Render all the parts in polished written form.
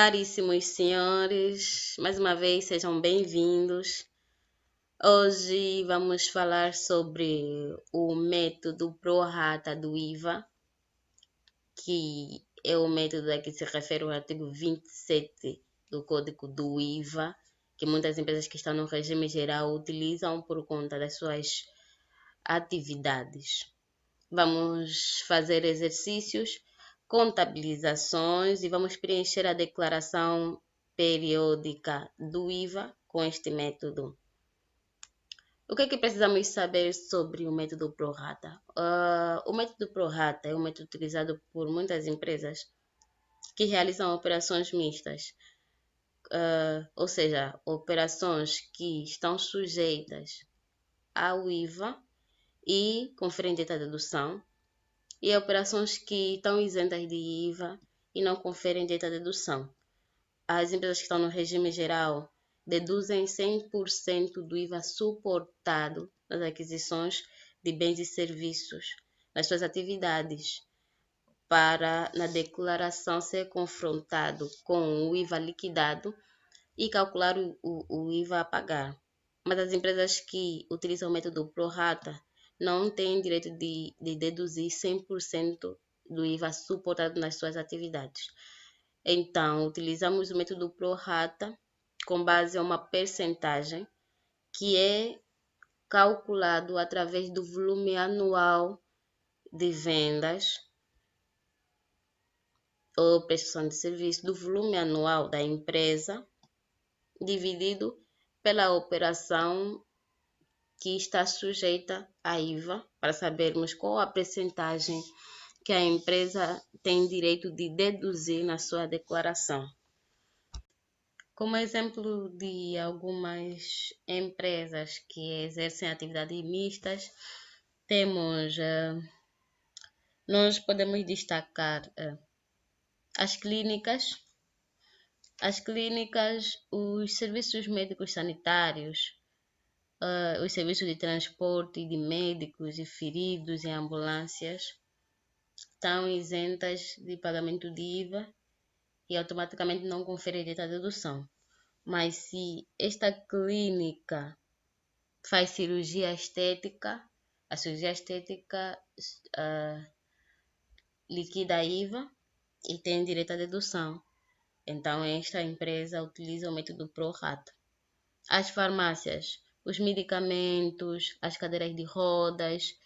Caríssimos senhores, mais uma vez sejam bem-vindos. Hoje vamos falar sobre o método Pro-Rata do IVA, que é o método a que se refere o artigo 27 do Código do IVA, que muitas empresas que estão no regime geral utilizam por conta das suas atividades. Vamos fazer exercícios, contabilizações e vamos preencher a declaração periódica do IVA com este método. O que é que precisamos saber sobre o método Pro-Rata? O método Pro-Rata é um método utilizado por muitas empresas que realizam operações mistas, ou seja, operações que estão sujeitas ao IVA e conferem direito à dedução, e operações que estão isentas de IVA e não conferem direito à dedução. As empresas que estão no regime geral deduzem 100% do IVA suportado nas aquisições de bens e serviços, nas suas atividades, para na declaração ser confrontado com o IVA liquidado e calcular o IVA a pagar. Mas as empresas que utilizam o método Pro-Rata não têm direito de deduzir 100% do IVA suportado nas suas atividades. Então, utilizamos o método Pro-Rata com base em uma percentagem que é calculado através do volume anual de vendas ou prestação de serviço, do volume anual da empresa, dividido pela operação que está sujeita a IVA, para sabermos qual a percentagem que a empresa tem direito de deduzir na sua declaração. Como exemplo de algumas empresas que exercem atividades mistas, nós podemos destacar as clínicas, os serviços médicos sanitários, os serviços de transporte de médicos e feridos em ambulâncias estão isentas de pagamento de IVA e automaticamente não conferem direito à dedução. Mas se esta clínica faz cirurgia estética, a cirurgia estética liquida a IVA e tem direito à dedução. Então, esta empresa utiliza o método Pro-Rata. As farmácias, os medicamentos, as cadeiras de rodas,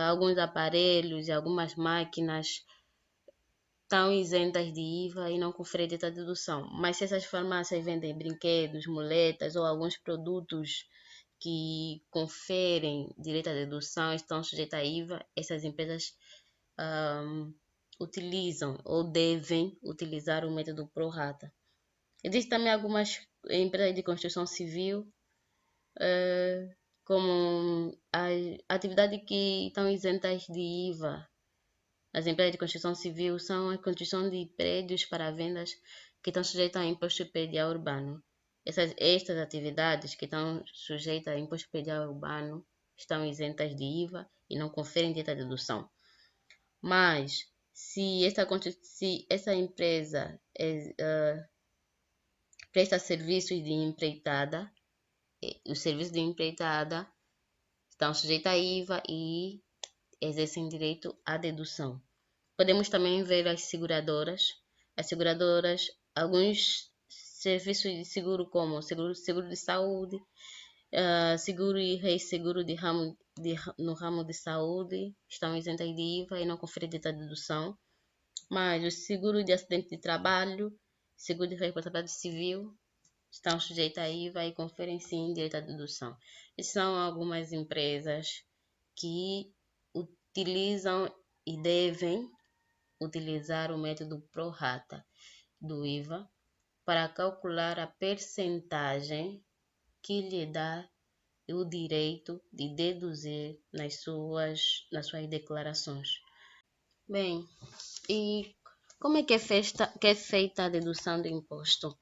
alguns aparelhos e algumas máquinas estão isentas de IVA e não conferem direito à dedução. Mas se essas farmácias vendem brinquedos, muletas ou alguns produtos que conferem direito à dedução, estão sujeitas a IVA, essas empresas utilizam ou devem utilizar o método Pro-Rata. Existem também algumas empresas de construção civil, como a atividade que estão isentas de IVA. As empresas de construção civil são a construção de prédios para vendas que estão sujeitas a imposto predial urbano. Estas atividades que estão sujeitas a imposto predial urbano estão isentas de IVA e não conferem direito à dedução. Mas se essa empresa presta serviços de empreitada, os serviços de empreitada estão sujeitos a IVA e exercem direito à dedução. Podemos também ver as seguradoras, alguns serviços de seguro como seguro de saúde, seguro e reisseguro no ramo de saúde estão isentas de IVA e não conferem direito à dedução. Mas o seguro de acidente de trabalho, seguro de responsabilidade civil estão sujeitos a IVA e conferem sim direito à dedução. Essas são algumas empresas que utilizam e devem utilizar o método Pro-Rata do IVA para calcular a percentagem que lhe dá o direito de deduzir nas suas declarações. Bem, e como é que é feita a dedução do imposto?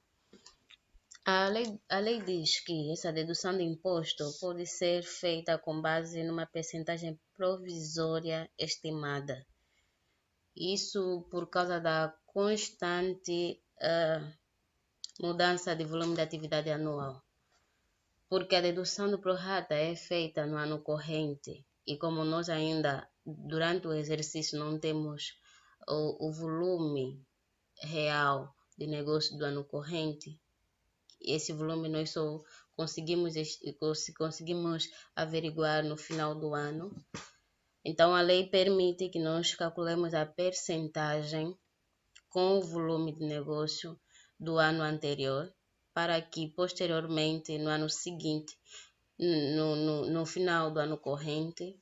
A lei diz que essa dedução de imposto pode ser feita com base numa percentagem provisória estimada. Isso por causa da constante mudança de volume de atividade anual, porque a dedução do prorata é feita no ano corrente e como nós ainda durante o exercício não temos o volume real de negócio do ano corrente, esse volume nós só conseguimos averiguar no final do ano. Então, a lei permite que nós calculemos a percentagem com o volume de negócio do ano anterior, para que posteriormente, no ano seguinte, no final do ano corrente,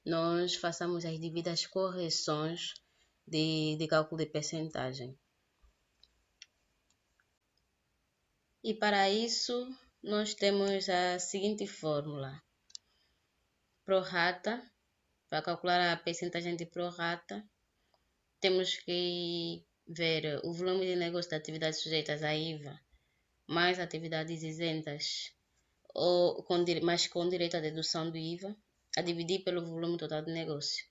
nós façamos as devidas correções de cálculo de percentagem. E para isso, nós temos a seguinte fórmula. Prorata, para calcular a percentagem de prorata, temos que ver o volume de negócio de atividades sujeitas à IVA, mais atividades isentas, mas com direito à dedução do IVA, a dividir pelo volume total de negócio.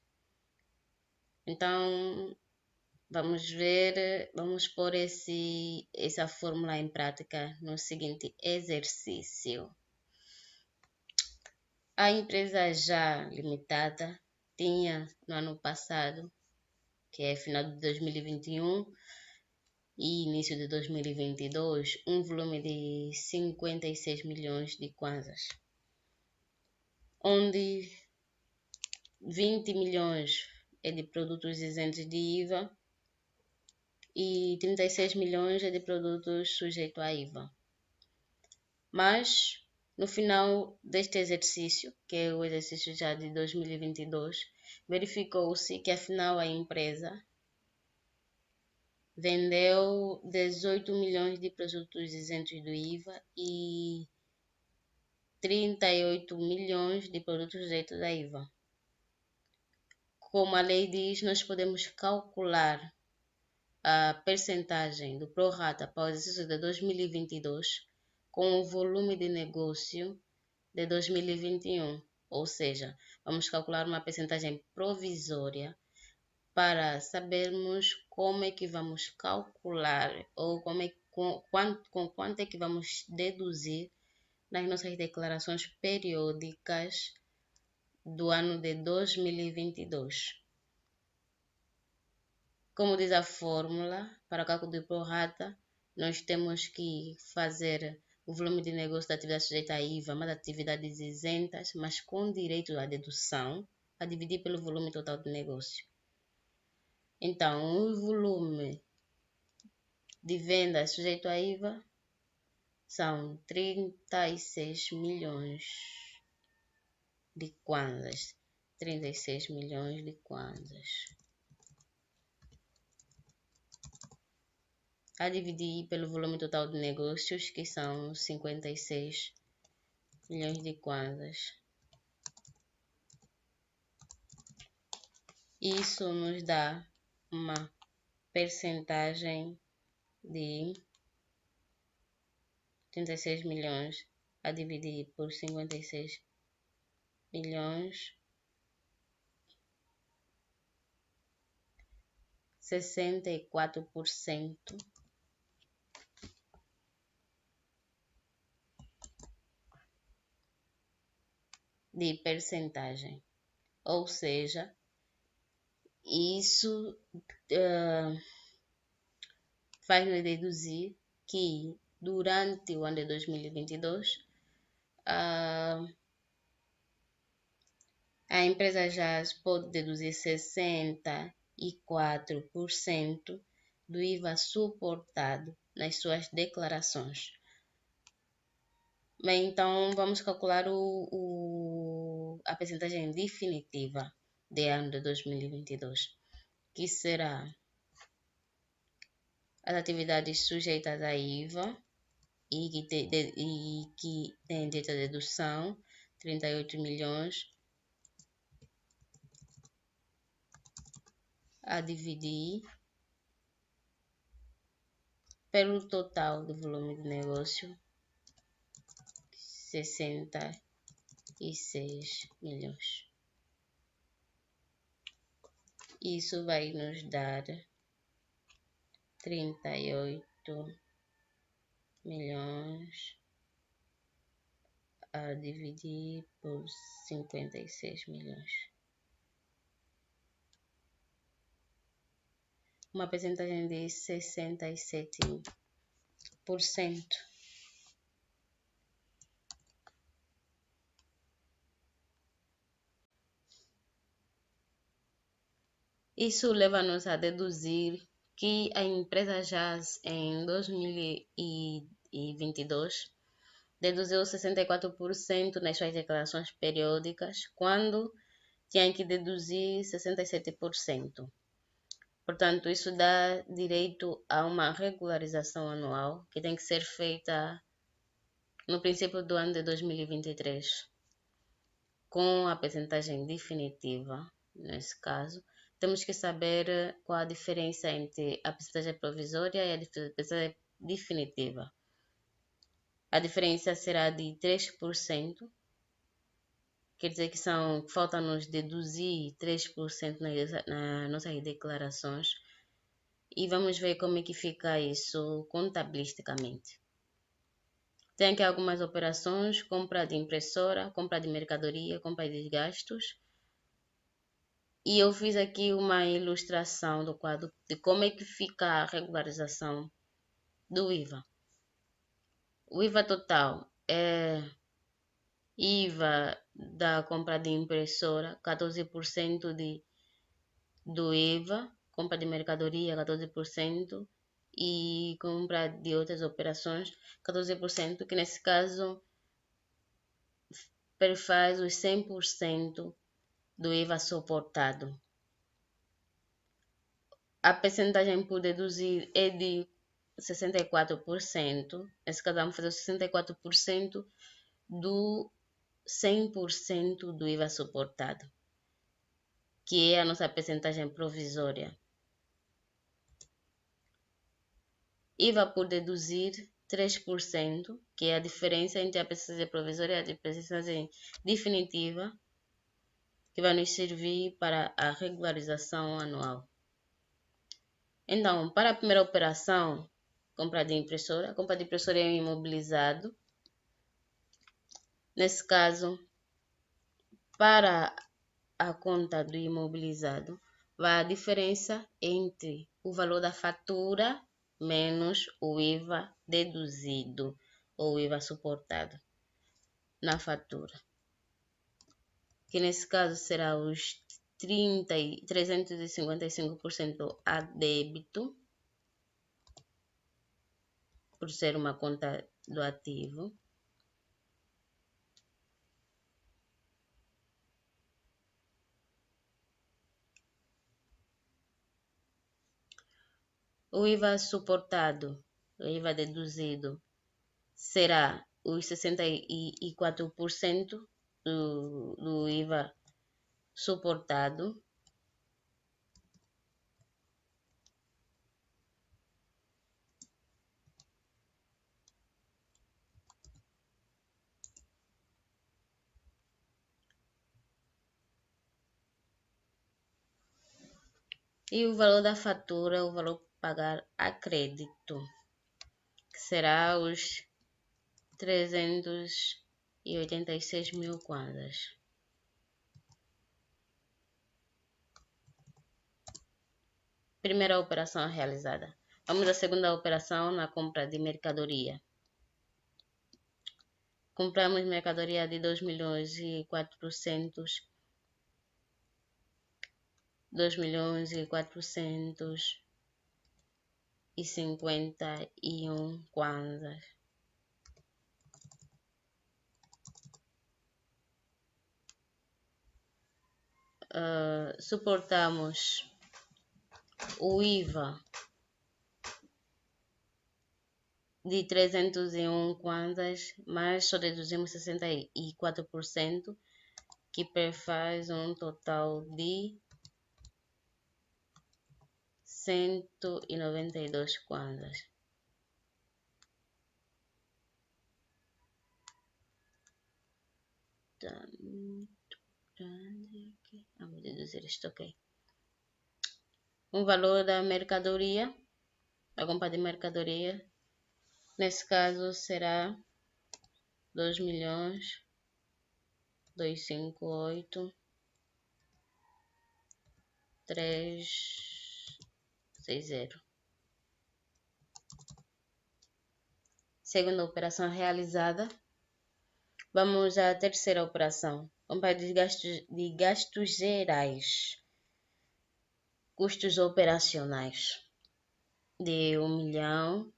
Então, vamos pôr essa fórmula em prática no seguinte exercício. A empresa Já Limitada tinha no ano passado, que é final de 2021 e início de 2022, um volume de 56 milhões de kwanzas, onde 20 milhões é de produtos isentos de IVA e 36 milhões é de produtos sujeitos a IVA. Mas, no final deste exercício, que é o exercício já de 2022, verificou-se que afinal a empresa vendeu 18 milhões de produtos isentos do IVA e 38 milhões de produtos sujeitos a IVA. Como a lei diz, nós podemos calcular a percentagem do prorata para o exercício de 2022 com o volume de negócio de 2021, ou seja, vamos calcular uma percentagem provisória para sabermos como é que vamos calcular ou com quanto é que vamos deduzir nas nossas declarações periódicas do ano de 2022. Como diz a fórmula, para o cálculo de prorata, nós temos que fazer o volume de negócio da atividade sujeita a IVA, mas atividades isentas, mas com direito à dedução, a dividir pelo volume total de negócio. Então, o volume de vendas sujeito a IVA são 36 milhões de kwanzas. 36 milhões de kwanzas. A dividir pelo volume total de negócios, que são 56 milhões de kwanzas. Isso nos dá uma percentagem de 36 milhões a dividir por 56 milhões, 64% de percentagem. Ou seja, isso faz-nos deduzir que durante o ano de 2022 a empresa já pode deduzir 64% do IVA suportado nas suas declarações. Bem, então vamos calcular a percentagem definitiva de ano de 2022, que será as atividades sujeitas a IVA e que tem direito à dedução, 38 milhões, a dividir pelo total do volume de negócio, 66 milhões. Isso vai nos dar 38 milhões a dividir por 56 milhões. Uma percentagem de 67%. Isso leva-nos a deduzir que a empresa Jazz em 2022 deduziu 64% nas suas declarações periódicas, quando tinha que deduzir 67%. Portanto, isso dá direito a uma regularização anual que tem que ser feita no princípio do ano de 2023, com a percentagem definitiva. Nesse caso, temos que saber qual a diferença entre a percentagem provisória e a percentagem definitiva. A diferença será de 3%, quer dizer que falta-nos deduzir 3% nas nossas declarações, e vamos ver como é que fica isso contabilisticamente. Tem aqui algumas operações: compra de impressora, compra de mercadoria, compra de gastos. E eu fiz aqui uma ilustração do quadro de como é que fica a regularização do IVA. O IVA total é IVA da compra de impressora, 14% do IVA, compra de mercadoria, 14%, e compra de outras operações, 14%, que nesse caso perfaz os 100% do IVA suportado. A percentagem por deduzir é de 64%. Nesse caso, vamos fazer 64% do 100% do IVA suportado, que é a nossa percentagem provisória. IVA por deduzir 3%, que é a diferença entre a percentagem provisória e a percentagem definitiva, que vai nos servir para a regularização anual. Então, para a primeira operação, compra de impressora. A compra de impressora é um imobilizado. Nesse caso, para a conta do imobilizado, vai a diferença entre o valor da fatura menos o IVA deduzido ou IVA suportado na fatura, que nesse caso será os 355% a débito, por ser uma conta do ativo. O IVA suportado, o IVA deduzido, será os 64% do IVA suportado. E o valor da fatura, o valor pagar a crédito, que será os 386 mil kwanzas. Primeira operação realizada. Vamos à segunda operação, na compra de mercadoria. Compramos mercadoria de 2.451 kwanzas. Suportamos o IVA de 301 kwanzas, mas só deduzimos 64%, que perfaz um total de 192 kwanzas. Vamos deduzir isto, ok. O valor da mercadoria, a compra de mercadoria, Nesse caso será 2.258.360. Segunda operação realizada. Vamos à terceira operação. Vamos para de gastos gerais. Custos operacionais. De 1 milhão,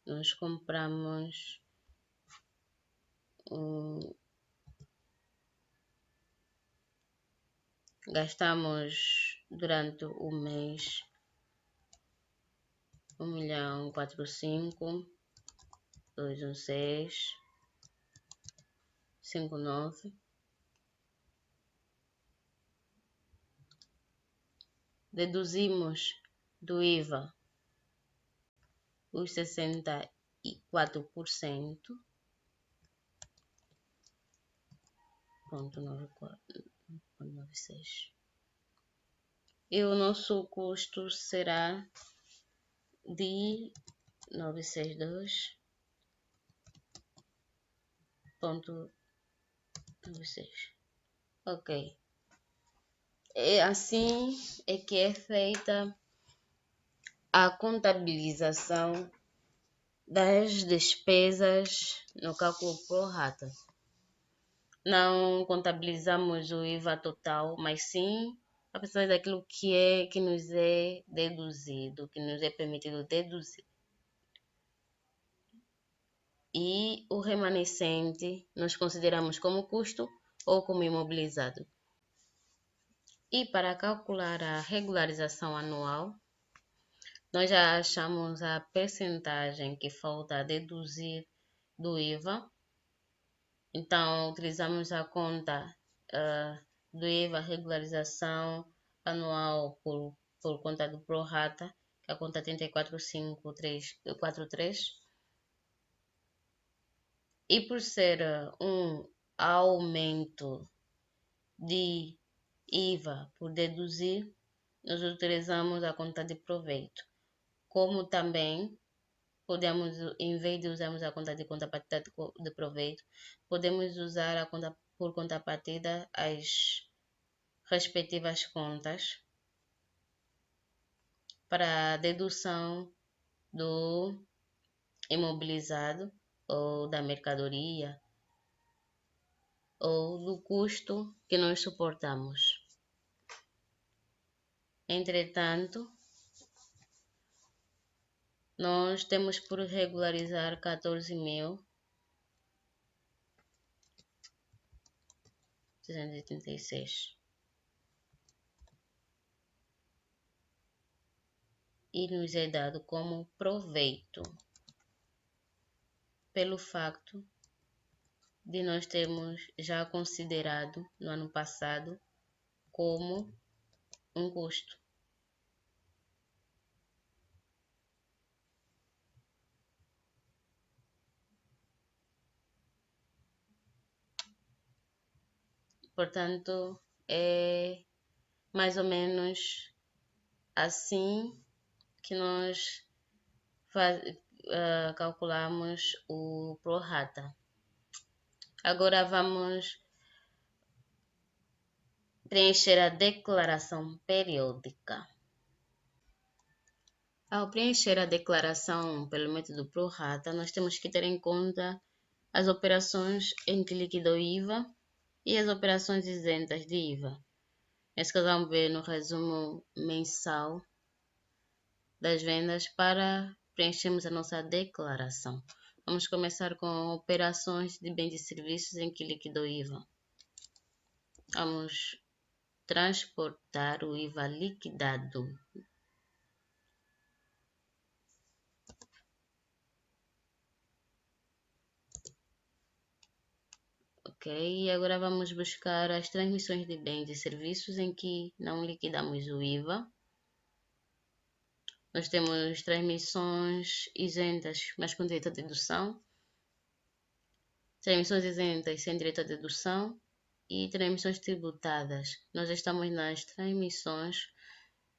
nós compramos gastamos durante o mês 1.4521659. Deduzimos do IVA os 64%, 0,96. E o nosso custo será de 962,96. Ok. E assim é que é feita a contabilização das despesas no cálculo pro rata. Não contabilizamos o IVA total, mas sim a partir daquilo que nos é deduzido, que nos é permitido deduzir. E o remanescente nós consideramos como custo ou como imobilizado. E para calcular a regularização anual, nós já achamos a percentagem que falta a deduzir do IVA. Então, utilizamos a conta do IVA regularização anual por conta do prorata, que é a conta 345343. E por ser um aumento de IVA por deduzir, nós utilizamos a conta de proveito. Como também podemos, em vez de usarmos a conta de contrapartida de proveito, podemos usar a conta por contrapartida as respectivas contas para a dedução do imobilizado ou da mercadoria ou do custo que nós suportamos. Entretanto, nós temos por regularizar 14.636 e nos é dado como proveito pelo facto de nós termos já considerado no ano passado como um custo. Portanto, é mais ou menos assim que nós calculamos o prorata. Agora vamos preencher a declaração periódica. Ao preencher a declaração pelo método prorata, nós temos que ter em conta as operações em que liquidou IVA e as operações isentas de IVA. Esse que vamos ver no resumo mensal das vendas para preenchermos a nossa declaração. Vamos começar com operações de bens e serviços em que liquidou IVA. Vamos transportar o IVA liquidado. Ok, e agora vamos buscar as transmissões de bens e serviços em que não liquidamos o IVA. Nós temos transmissões isentas, mas com direito à dedução. Transmissões isentas sem direito à dedução. E transmissões tributadas. Nós estamos nas transmissões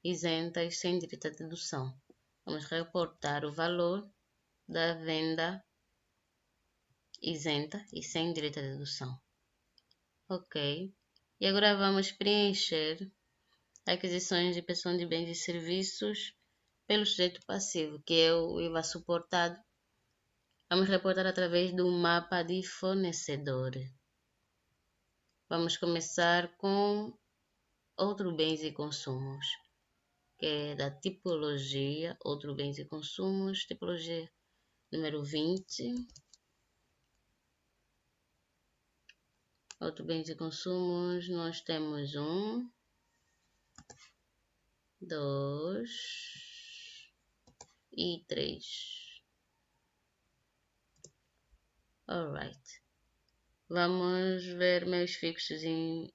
isentas sem direito à dedução. Vamos reportar o valor da venda isenta e sem direito à dedução. Ok. E agora vamos preencher aquisições de prestação de bens e serviços pelo sujeito passivo, que é o IVA suportado. Vamos reportar através do mapa de fornecedor. Vamos começar com outro bens e consumos, que é da tipologia, outro bens e consumos, tipologia número 20. Outro bens e consumos, nós temos 1, 2 e 3. Alright. Vamos ver meus fixos em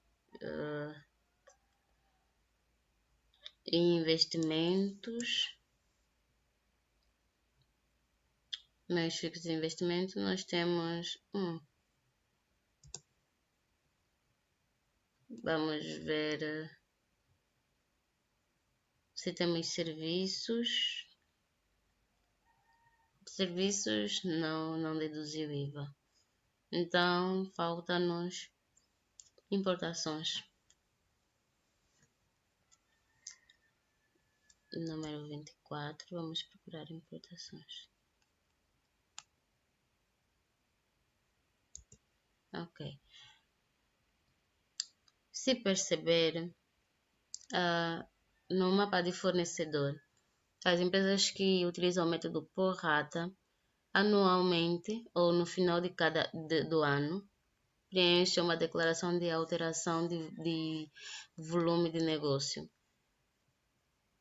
investimentos. Meus fixos de investimento, nós temos vamos ver se temos serviços. Serviços não deduziu IVA. Então, falta-nos importações. Número 24, vamos procurar importações. Ok. Se perceber, no mapa de fornecedor, as empresas que utilizam o método por rata, anualmente ou no final do ano, preenchem uma declaração de alteração de volume de negócio.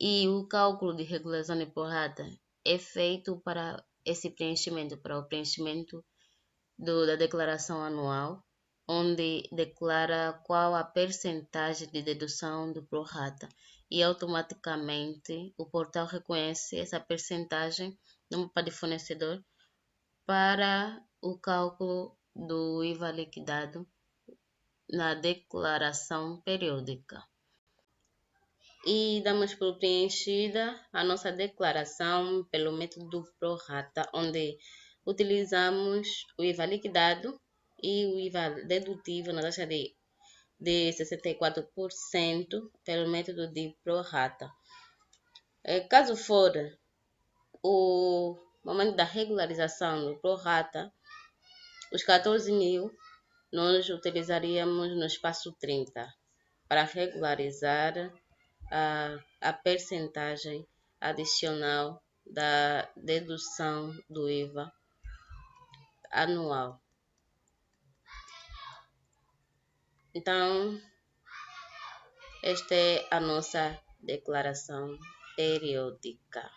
E o cálculo de regulação de por rata é feito para esse preenchimento, para o preenchimento da declaração anual, onde declara qual a percentagem de dedução do pro rata e automaticamente o portal reconhece essa percentagem no mapa de fornecedor para o cálculo do IVA liquidado na declaração periódica. E damos por preenchida a nossa declaração pelo método pro rata, onde utilizamos o IVA liquidado e o IVA dedutivo na taxa de 64% pelo método de pro rata. Caso for o momento da regularização do pro rata, os 14.000 nós utilizaríamos no espaço 30 para regularizar a percentagem adicional da dedução do IVA anual. Então, esta é a nossa declaração periódica.